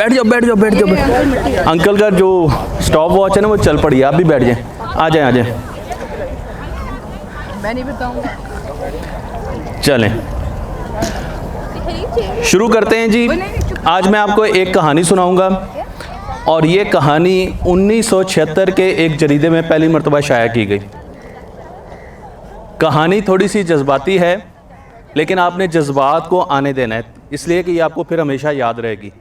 बैठ जाओ बैठ जाओ बैठ जाओ। अंकल का जो स्टॉप वॉच है ना वो चल पड़ी है, आप भी बैठ जाएं। आ जाएं आ जाएं। मैं नहीं बताऊंगा। चलें शुरू करते हैं जी। आज मैं आपको एक कहानी सुनाऊंगा और ये कहानी 1976 के एक जरीदे में पहली मरतबा शाया की गई। कहानी थोड़ी सी जज्बाती है लेकिन आपने जज्बात को आने देना है, इसलिए कि ये आपको फिर हमेशा याद रहेगी।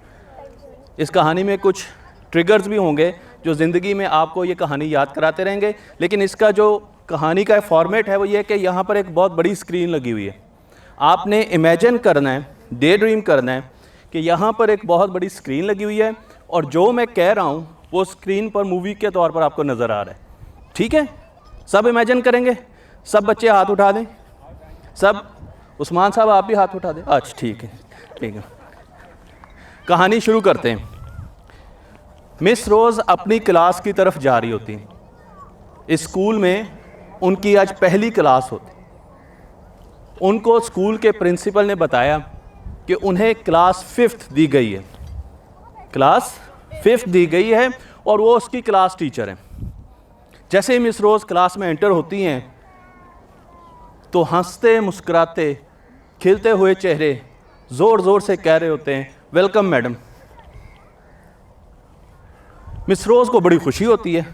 इस कहानी में कुछ ट्रिगर्स भी होंगे जो ज़िंदगी में आपको ये कहानी याद कराते रहेंगे। लेकिन इसका जो कहानी का फॉर्मेट है वो ये कि यहाँ पर एक बहुत बड़ी स्क्रीन लगी हुई है। आपने इमेजिन करना है, डे ड्रीम करना है कि यहाँ पर एक बहुत बड़ी स्क्रीन लगी हुई है और जो मैं कह रहा हूँ वो स्क्रीन पर मूवी के तौर पर आपको नज़र आ रहा है। ठीक है, सब इमेजिन करेंगे। सब बच्चे हाथ उठा दें। सब, उस्मान साहब आप भी हाथ उठा दें। अच्छा ठीक है ठीक है। कहानी शुरू करते हैं। मिस रोज़ अपनी क्लास की तरफ जा रही होती हैं। इस स्कूल में उनकी आज पहली क्लास होती। उनको स्कूल के प्रिंसिपल ने बताया कि उन्हें क्लास 5th दी गई है। क्लास 5th दी गई है और वो उसकी क्लास टीचर हैं। जैसे ही मिस रोज़ क्लास में एंटर होती हैं तो हंसते मुस्कुराते खिलते हुए चेहरे ज़ोर ज़ोर से कह रहे होते हैं, वेलकम मैडम। मिस रोज़ को बड़ी खुशी होती है।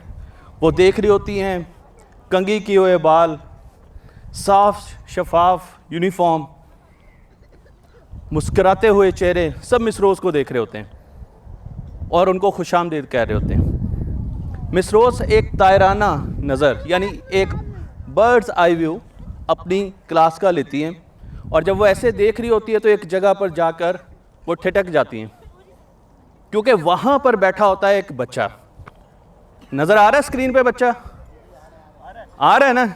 वो देख रही होती हैं कंघी किए हुए बाल, साफ शफाफ यूनिफॉर्म, मुस्कुराते हुए चेहरे, सब मिस रोज़ को देख रहे होते हैं और उनको खुशामदीद कह रहे होते हैं। मिस रोज़ एक तायराना नज़र यानी एक बर्ड्स आई व्यू अपनी क्लास का लेती हैं और जब वो ऐसे देख रही होती है तो एक जगह पर जाकर वो ठिठक जाती हैं क्योंकि वहाँ पर बैठा होता है एक बच्चा। नज़र आ रहा है स्क्रीन पे बच्चा? आ रहा है ना?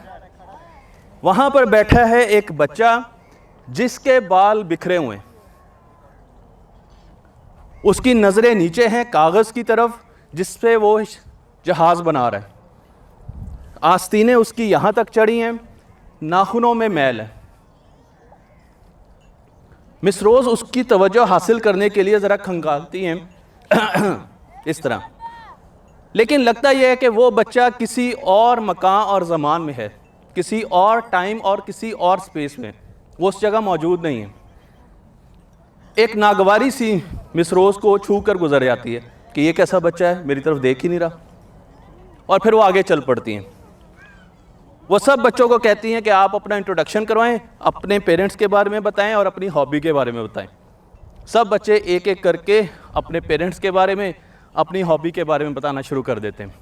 वहाँ पर बैठा है एक बच्चा जिसके बाल बिखरे हुए हैं। उसकी नज़रें नीचे हैं कागज़ की तरफ जिस पे वो जहाज़ बना रहा है। आस्तीनें उसकी यहाँ तक चढ़ी हैं, नाखूनों में मैल है। मिस रोज़ उसकी तवज्जो हासिल करने के लिए ज़रा खंगालती हैं इस तरह, लेकिन लगता यह है कि वो बच्चा किसी और मकान और ज़मान में है, किसी और टाइम और किसी और स्पेस में, वो उस जगह मौजूद नहीं है। एक नागवारी सी मिस रोज़ को छू कर गुजर जाती है कि ये कैसा बच्चा है, मेरी तरफ देख ही नहीं रहा, और फिर वो आगे चल पड़ती हैं। वो सब बच्चों को कहती हैं कि आप अपना इंट्रोडक्शन करवाएं, अपने पेरेंट्स के बारे में बताएं और अपनी हॉबी के बारे में बताएं। सब बच्चे एक एक करके अपने पेरेंट्स के बारे में, अपनी हॉबी के बारे में बताना शुरू कर देते हैं।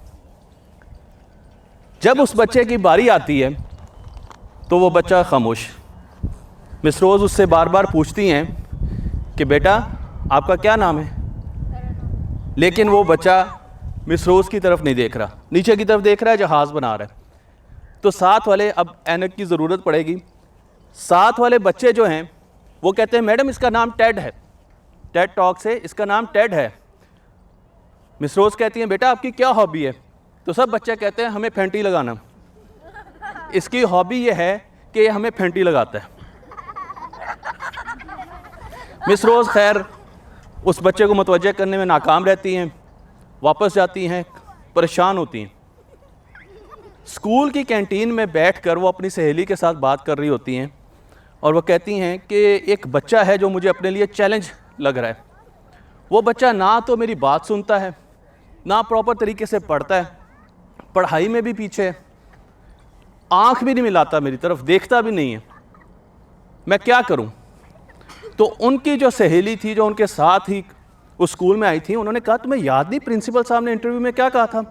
जब उस बच्चे की बारी आती है तो वो बच्चा खामोश। मिस रोज़ उससे बार बार पूछती हैं कि बेटा आपका क्या नाम है, लेकिन वो बच्चा मिस रोज़ की तरफ नहीं देख रहा, नीचे की तरफ देख रहा है, जहाज़ बना रहा है। तो साथ वाले, अब ऐनक की ज़रूरत पड़ेगी, साथ वाले बच्चे जो हैं वो कहते हैं मैडम इसका नाम टेड है, टेड टॉक से इसका नाम टेड है। मिस रोज़ कहती हैं बेटा आपकी क्या हॉबी है? तो सब बच्चे कहते हैं हमें फेंटी लगाना। इसकी हॉबी ये है कि ये हमें फेंटी लगाता है। मिस रोज़ खैर उस बच्चे को मुतवज्जे करने में नाकाम रहती हैं, वापस जाती हैं, परेशान होती हैं। स्कूल की कैंटीन में बैठकर वो अपनी सहेली के साथ बात कर रही होती हैं और वो कहती हैं कि एक बच्चा है जो मुझे अपने लिए चैलेंज लग रहा है। वो बच्चा ना तो मेरी बात सुनता है, ना प्रॉपर तरीके से पढ़ता है, पढ़ाई में भी पीछे है, आँख भी नहीं मिलाता मेरी तरफ, देखता भी नहीं है। मैं क्या करूं? तो उनकी जो सहेली थी जो उनके साथ ही उस स्कूल में आई थी, उन्होंने कहा तुम्हें याद नहीं प्रिंसिपल साहब ने इंटरव्यू में क्या कहा था?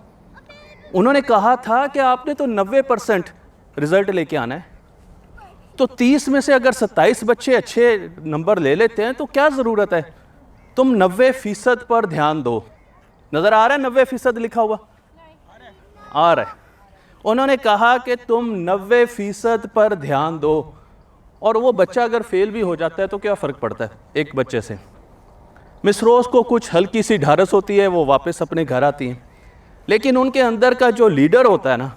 उन्होंने कहा था कि आपने तो 90% रिजल्ट लेके आना है, तो 30 में से अगर 27 बच्चे अच्छे नंबर ले लेते हैं तो क्या ज़रूरत है, तुम 90% पर ध्यान दो। नज़र आ रहा है 90% लिखा हुआ? आ रहा है। उन्होंने कहा कि तुम 90% पर ध्यान दो, और वो बच्चा अगर फेल भी हो जाता है तो क्या फ़र्क पड़ता है एक बच्चे से। मिस रोज़ को कुछ हल्की सी ढारस होती है, वो वापस अपने घर आती हैं, लेकिन उनके अंदर का जो लीडर होता है ना,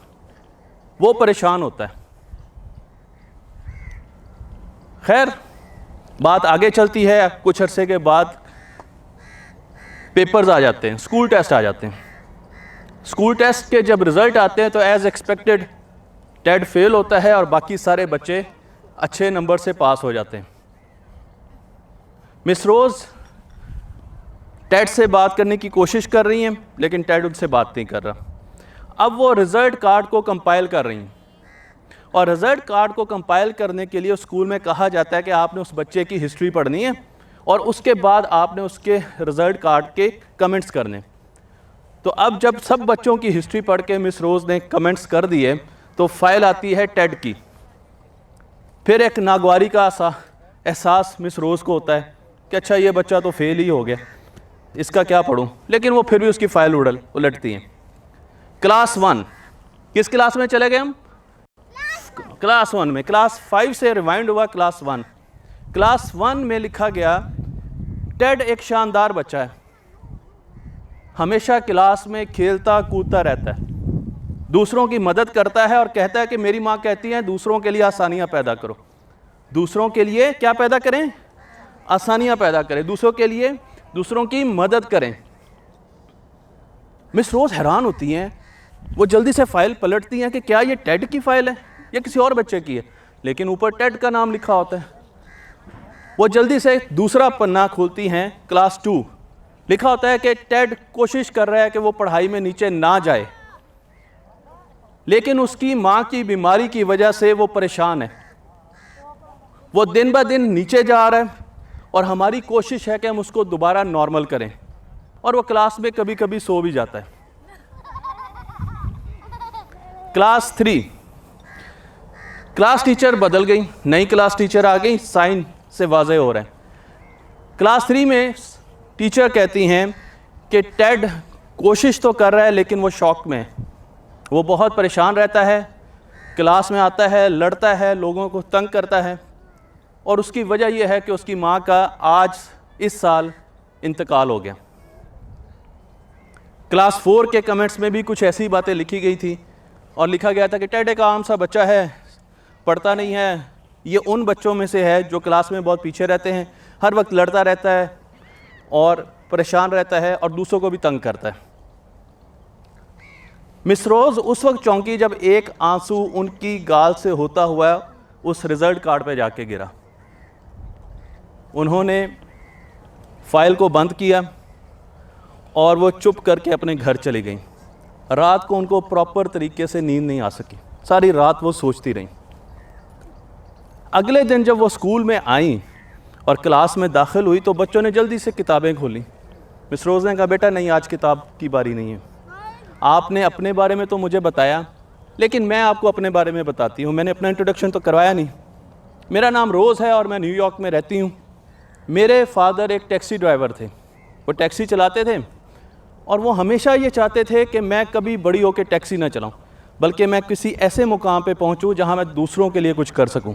वो परेशान होता है। खैर बात आगे चलती है। कुछ अरसे के बाद पेपर्स आ जाते हैं, स्कूल टेस्ट आ जाते हैं। स्कूल टेस्ट के जब रिज़ल्ट आते हैं तो एज़ एक्सपेक्टेड टेड फेल होता है और बाकी सारे बच्चे अच्छे नंबर से पास हो जाते हैं। मिस रोज़ टेड से बात करने की कोशिश कर रही हैं, लेकिन टेड उनसे बात नहीं कर रहा। अब वो रिज़ल्ट कार्ड को कंपाइल कर रही हैं, और रिज़ल्ट कार्ड को कंपाइल करने के लिए स्कूल में कहा जाता है कि आपने उस बच्चे की हिस्ट्री पढ़नी है और उसके बाद आपने उसके रिज़ल्ट कार्ड के कमेंट्स करने। तो अब जब सब बच्चों की हिस्ट्री पढ़ के मिस रोज़ ने कमेंट्स कर दिए तो फाइल आती है टेड की। फिर एक नागवारी का एहसास मिस रोज़ को होता है कि अच्छा ये बच्चा तो फेल ही हो गया, इसका क्या पढ़ूं, लेकिन वो फिर भी उसकी फ़ाइल उलटती हैं। क्लास 1, किस क्लास में चले गए हम? क्लास 1 में। क्लास 5 से रिवाइंड हुआ क्लास 1। क्लास 1 में लिखा गया टेड एक शानदार बच्चा है, हमेशा क्लास में खेलता कूदता रहता है, दूसरों की मदद करता है और कहता है कि मेरी माँ कहती है दूसरों के लिए आसानियाँ पैदा करो। दूसरों के लिए क्या पैदा करें? आसानियाँ पैदा करें, दूसरों के लिए दूसरों की मदद करें। मिस रोज़ हैरान होती हैं, वो जल्दी से फाइल पलटती हैं कि क्या ये टेड की फ़ाइल है या किसी और बच्चे की है, लेकिन ऊपर टेड का नाम लिखा होता है। वो जल्दी से दूसरा पन्ना खोलती हैं, क्लास 2, लिखा होता है कि टेड कोशिश कर रहा है कि वो पढ़ाई में नीचे ना जाए, लेकिन उसकी माँ की बीमारी की वजह से वो परेशान है, वो दिन ब दिन नीचे जा रहा है और हमारी कोशिश है कि हम उसको दोबारा नॉर्मल करें, और वो क्लास में कभी कभी सो भी जाता है। क्लास 3, क्लास टीचर बदल गई, नई क्लास टीचर आ गई, साइन से वाज़े हो रहा है। क्लास 3 में टीचर कहती हैं कि टेड कोशिश तो कर रहा है लेकिन वो शॉक में है, वो बहुत परेशान रहता है, क्लास में आता है, लड़ता है, लोगों को तंग करता है, और उसकी वजह यह है कि उसकी माँ का आज इस साल इंतकाल हो गया। क्लास 4 के कमेंट्स में भी कुछ ऐसी बातें लिखी गई थी और लिखा गया था कि टेड एक आम सा बच्चा है, पढ़ता नहीं है, ये उन बच्चों में से है जो क्लास में बहुत पीछे रहते हैं, हर वक्त लड़ता रहता है और परेशान रहता है और दूसरों को भी तंग करता है। मिस रोज़ उस वक्त चौंकी जब एक आंसू उनकी गाल से होता हुआ उस रिज़ल्ट कार्ड पे जाके गिरा। उन्होंने फाइल को बंद किया और वो चुप करके अपने घर चली गई। रात को उनको प्रॉपर तरीके से नींद नहीं आ सकी, सारी रात वो सोचती रहीं। अगले दिन जब वो स्कूल में आई और क्लास में दाखिल हुई तो बच्चों ने जल्दी से किताबें खोली। मिस रोज़ ने कहा बेटा नहीं, आज किताब की बारी नहीं है, आपने अपने बारे में तो मुझे बताया, लेकिन मैं आपको अपने बारे में बताती हूँ। मैंने अपना इंट्रोडक्शन तो करवाया नहीं। मेरा नाम रोज़ है और मैं न्यूयॉर्क में रहती हूँ। मेरे फादर एक टैक्सी ड्राइवर थे, वो टैक्सी चलाते थे और वो हमेशा ये चाहते थे कि मैं कभी बड़ी होकर टैक्सी ना चलाऊँ, बल्कि मैं किसी ऐसे मुकाम पे पहुँचूँ जहाँ मैं दूसरों के लिए कुछ कर सकूँ।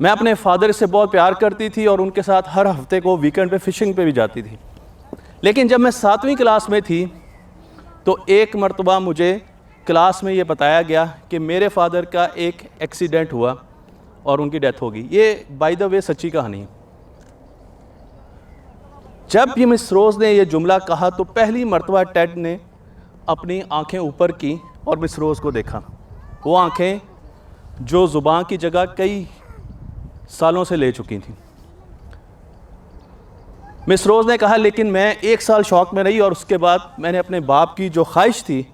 मैं अपने फादर से बहुत प्यार करती थी और उनके साथ हर हफ्ते को वीकेंड पे फ़िशिंग पे भी जाती थी। लेकिन जब मैं 7वीं क्लास में थी तो एक मर्तबा मुझे क्लास में ये बताया गया कि मेरे फादर का एक एक्सीडेंट हुआ और उनकी डेथ हो गई। ये बाय द वे सच्ची कहानी है। जब ये मिस रोज़ ने ये जुमला कहा तो पहली मर्तबा टेड ने अपनी आंखें ऊपर की और मिस रोज़ को देखा। वो आंखें जो ज़ुबान की जगह कई सालों से ले चुकी थी। मिस रोज़ ने कहा लेकिन मैं 1 साल शौक में रही और उसके बाद मैंने अपने बाप की जो ख्वाहिश थी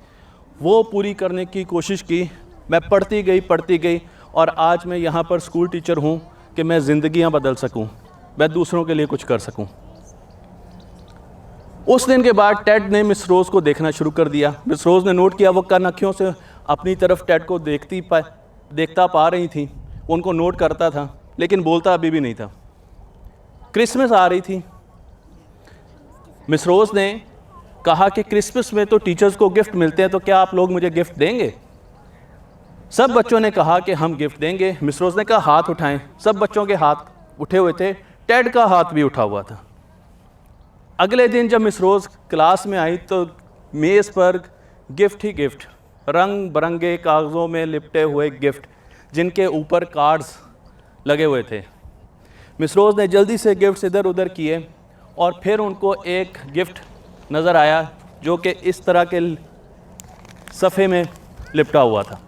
वो पूरी करने की कोशिश की। मैं पढ़ती गई और आज मैं यहाँ पर स्कूल टीचर हूँ कि मैं ज़िंदगियाँ बदल सकूँ, मैं दूसरों के लिए कुछ कर सकूँ। उस दिन के बाद टेड ने मिस रोज़ को देखना शुरू कर दिया। मिस रोज़ ने नोट किया वो कन अखियों से अपनी तरफ टेड को देखता पा रही थी, उनको नोट करता था लेकिन बोलता अभी भी नहीं था। क्रिसमस आ रही थी। मिस रोज़ ने कहा कि क्रिसमस में तो टीचर्स को गिफ्ट मिलते हैं, तो क्या आप लोग मुझे गिफ्ट देंगे? सब बच्चों ने कहा कि हम गिफ्ट देंगे। मिस रोज़ ने कहा हाथ उठाएं। सब बच्चों के हाथ उठे हुए थे, टेड का हाथ भी उठा हुआ था। अगले दिन जब मिस रोज़ क्लास में आई तो मेज़ पर गिफ्ट ही गिफ्ट, रंग बिरंगे कागज़ों में लिपटे हुए गिफ्ट जिनके ऊपर कार्ड्स लगे हुए थे। मिस रोज़ ने जल्दी से गिफ्ट्स इधर उधर किए और फिर उनको एक गिफ्ट नज़र आया जो कि इस तरह के सफ़े में लिपटा हुआ था।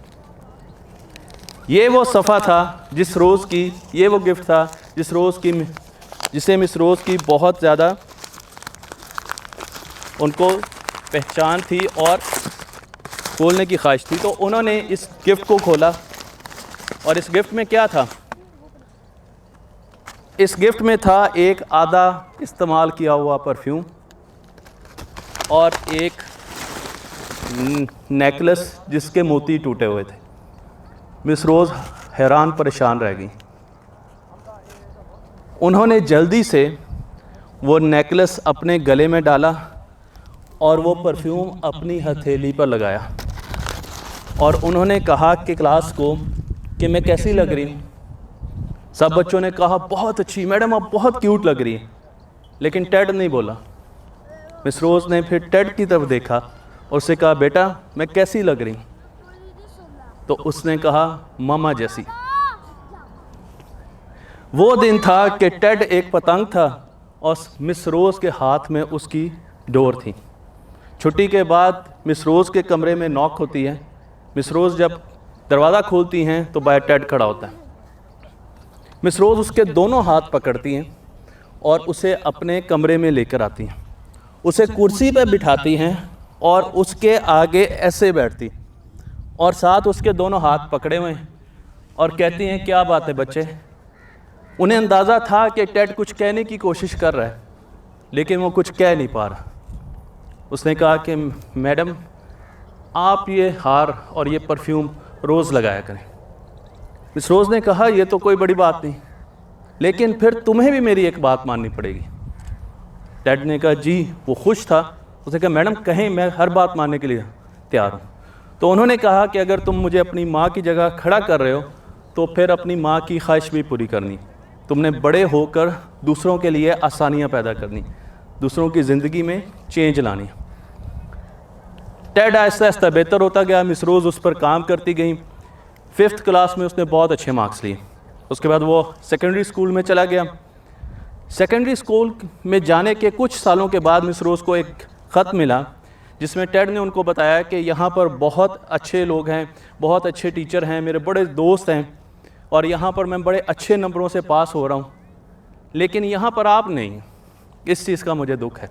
ये वो सफ़ा था जिस रोज़ की, ये वो गिफ्ट था जिसे मिस रोज़ की बहुत ज़्यादा उनको पहचान थी और खोलने की ख्वाहिश थी। तो उन्होंने इस गिफ्ट को खोला और इस गिफ्ट में क्या था? इस गिफ्ट में था एक आधा इस्तेमाल किया हुआ परफ्यूम और एक नेकलेस जिसके मोती टूटे हुए थे। मिस रोज़ हैरान परेशान रह गई। उन्होंने जल्दी से वो नेकलेस अपने गले में डाला और वो परफ्यूम अपनी हथेली पर लगाया और उन्होंने कहा कि क्लास को कि मैं कैसी लग रही हूँ। सब बच्चों ने कहा बहुत अच्छी मैडम, आप बहुत क्यूट लग रही हैं। लेकिन टेड नहीं बोला। मिस रोज़ ने फिर टेड की तरफ देखा और उससे कहा बेटा मैं कैसी लग रही हूँ? तो उसने कहा मामा जैसी। वो दिन था कि टेड एक पतंग था और मिस रोज़ के हाथ में उसकी डोर थी। छुट्टी के बाद मिस रोज़ के कमरे में नॉक होती है। मिस रोज़ जब दरवाज़ा खोलती हैं तो बाहर टेड खड़ा होता है। मिस रोज़ उसके दोनों हाथ पकड़ती हैं और उसे अपने कमरे में लेकर आती हैं, उसे कुर्सी पर बिठाती हैं और उसके आगे ऐसे बैठती और साथ उसके दोनों हाथ पकड़े हुए हैं और कहती हैं क्या बात है बच्चे। उन्हें अंदाज़ा था कि टेड कुछ कहने की कोशिश कर रहा है लेकिन वो कुछ कह नहीं पा रहा। उसने कहा कि मैडम आप ये हार और ये परफ्यूम रोज़ लगाया करें। मिस रोज़ ने कहा ये तो कोई बड़ी बात नहीं, लेकिन फिर तुम्हें भी मेरी एक बात माननी पड़ेगी। टेड ने कहा जी। वो खुश था। उसने कहा मैडम कहें, मैं हर बात मानने के लिए तैयार हूँ। तो उन्होंने कहा कि अगर तुम मुझे अपनी माँ की जगह खड़ा कर रहे हो तो फिर अपनी माँ की ख्वाहिश भी पूरी करनी। तुमने बड़े होकर दूसरों के लिए आसानियाँ पैदा करनी, दूसरों की ज़िंदगी में चेंज लानी। टेड आहिस्ता आहिस्ता बेहतर होता गया। मिस रोज़ उस पर काम करती गई। 5th क्लास में उसने बहुत अच्छे मार्क्स लिए। उसके बाद वो सेकेंडरी स्कूल में चला गया। सेकेंडरी स्कूल में जाने के कुछ सालों के बाद मिस रोज़ को एक ख़त मिला जिसमें टेड ने उनको बताया कि यहाँ पर बहुत अच्छे लोग हैं, बहुत अच्छे टीचर हैं, मेरे बड़े दोस्त हैं और यहाँ पर मैं बड़े अच्छे नंबरों से पास हो रहा हूँ, लेकिन यहाँ पर आप नहीं। इस चीज़ का मुझे दुख है।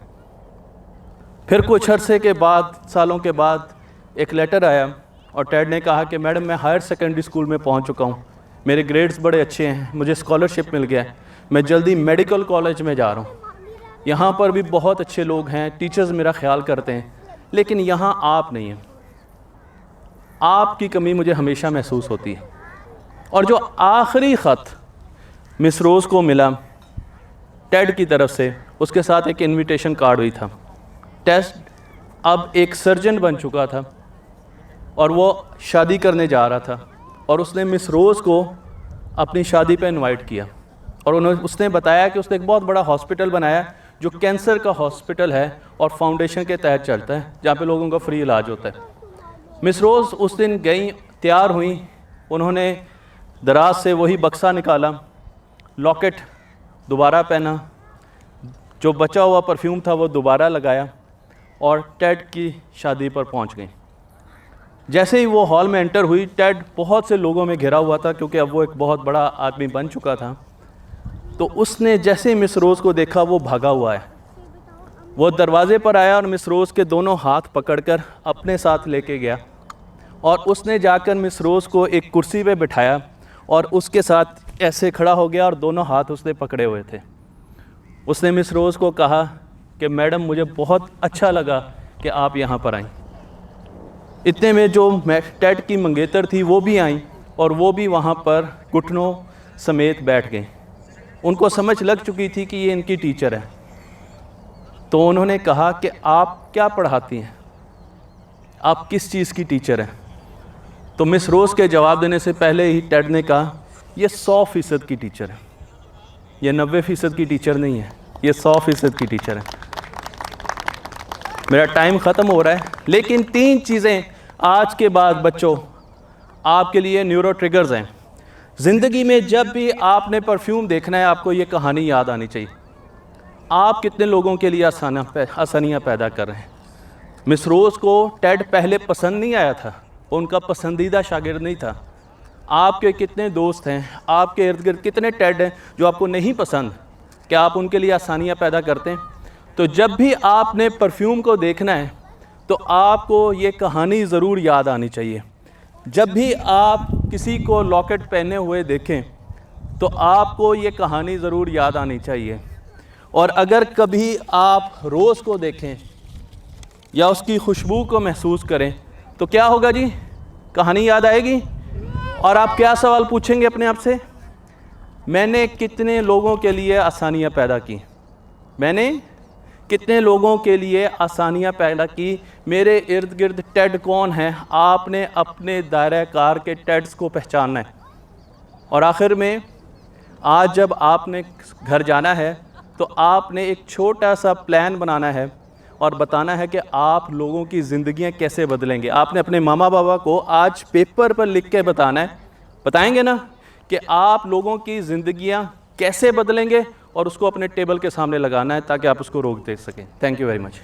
फिर कुछ अरसे के बाद, सालों के बाद एक लेटर आया और टेड ने कहा कि मैडम मैं हायर सेकेंडरी स्कूल में पहुँच चुका हूँ, मेरे ग्रेड्स बड़े अच्छे हैं, मुझे स्कॉलरशिप मिल गया है, मैं जल्दी मेडिकल कॉलेज में जा रहा हूँ। यहाँ पर भी बहुत अच्छे लोग हैं, टीचर्स मेरा ख्याल करते हैं, लेकिन यहाँ आप नहीं हैं। आपकी कमी मुझे हमेशा महसूस होती है। और जो आखिरी ख़त मिस रोज़ को मिला टेड की तरफ से, उसके साथ एक इनविटेशन कार्ड भी था। टेड अब एक सर्जन बन चुका था और वो शादी करने जा रहा था और उसने मिस रोज़ को अपनी शादी पे इनवाइट किया और उसने बताया कि उसने एक बहुत बड़ा हॉस्पिटल बनाया जो कैंसर का हॉस्पिटल है और फाउंडेशन के तहत चलता है, जहाँ पे लोगों का फ्री इलाज होता है। मिस रोज़ उस दिन गई, तैयार हुई। उन्होंने दराज से वही बक्सा निकाला, लॉकेट दोबारा पहना, जो बचा हुआ परफ्यूम था वो दोबारा लगाया और टेड की शादी पर पहुंच गई। जैसे ही वो हॉल में एंटर हुई, टेड बहुत से लोगों में घिरा हुआ था क्योंकि अब वो एक बहुत बड़ा आदमी बन चुका था। तो उसने जैसे ही मिस रोज़ को देखा वो भागा हुआ है। वो दरवाज़े पर आया और मिस रोज़ के दोनों हाथ पकड़कर अपने साथ लेके गया और उसने जाकर मिस रोज़ को एक कुर्सी पे बिठाया और उसके साथ ऐसे खड़ा हो गया और दोनों हाथ उसने पकड़े हुए थे। उसने मिस रोज़ को कहा कि मैडम मुझे बहुत अच्छा लगा कि आप यहाँ पर आईं। इतने में जो टेड की मंगेतर थी वो भी आई और वो भी वहाँ पर घुटनों समेत बैठ गई। उनको समझ लग चुकी थी कि ये इनकी टीचर है। तो उन्होंने कहा कि आप क्या पढ़ाती हैं, आप किस चीज़ की टीचर हैं? तो मिस रोज़ के जवाब देने से पहले ही टेड ने कहा ये 100% की टीचर है, ये 90% की टीचर नहीं है, ये 100% की टीचर है। मेरा टाइम ख़त्म हो रहा है, लेकिन 3 चीज़ें आज के बाद बच्चों आपके लिए न्यूरो ट्रिगर्स हैं। ज़िंदगी में जब भी आपने परफ्यूम देखना है, आपको ये कहानी याद आनी चाहिए। आप कितने लोगों के लिए आसानियाँ पैदा कर रहे हैं। मिस रोज़ को टेड पहले पसंद नहीं आया था, उनका पसंदीदा शागिर्द नहीं था। आपके कितने दोस्त हैं, आपके इर्द गिर्द कितने टेड हैं जो आपको नहीं पसंद, क्या आप उनके लिए आसानियाँ पैदा करते हैं? तो जब भी आपने परफ्यूम को देखना है तो आपको ये कहानी ज़रूर याद आनी चाहिए। जब भी आप किसी को लॉकेट पहने हुए देखें तो आपको ये कहानी ज़रूर याद आनी चाहिए। और अगर कभी आप रोज़ को देखें या उसकी खुशबू को महसूस करें तो क्या होगा जी? कहानी याद आएगी। और आप क्या सवाल पूछेंगे अपने आप से? मैंने कितने लोगों के लिए आसानियाँ पैदा की? मैंने कितने लोगों के लिए आसानियाँ पैदा की? मेरे इर्द गिर्द टेड कौन हैं? आपने अपने दायरा कार के टेड्स को पहचानना है। और आखिर में आज जब आपने घर जाना है तो आपने एक छोटा सा प्लान बनाना है और बताना है कि आप लोगों की ज़िंदगियां कैसे बदलेंगे। आपने अपने मामा बाबा को आज पेपर पर लिख के बताना है, बताएंगे ना कि आप लोगों की ज़िंदगियां कैसे बदलेंगे, और उसको अपने टेबल के सामने लगाना है ताकि आप उसको रोक दे सकें। Thank you very much.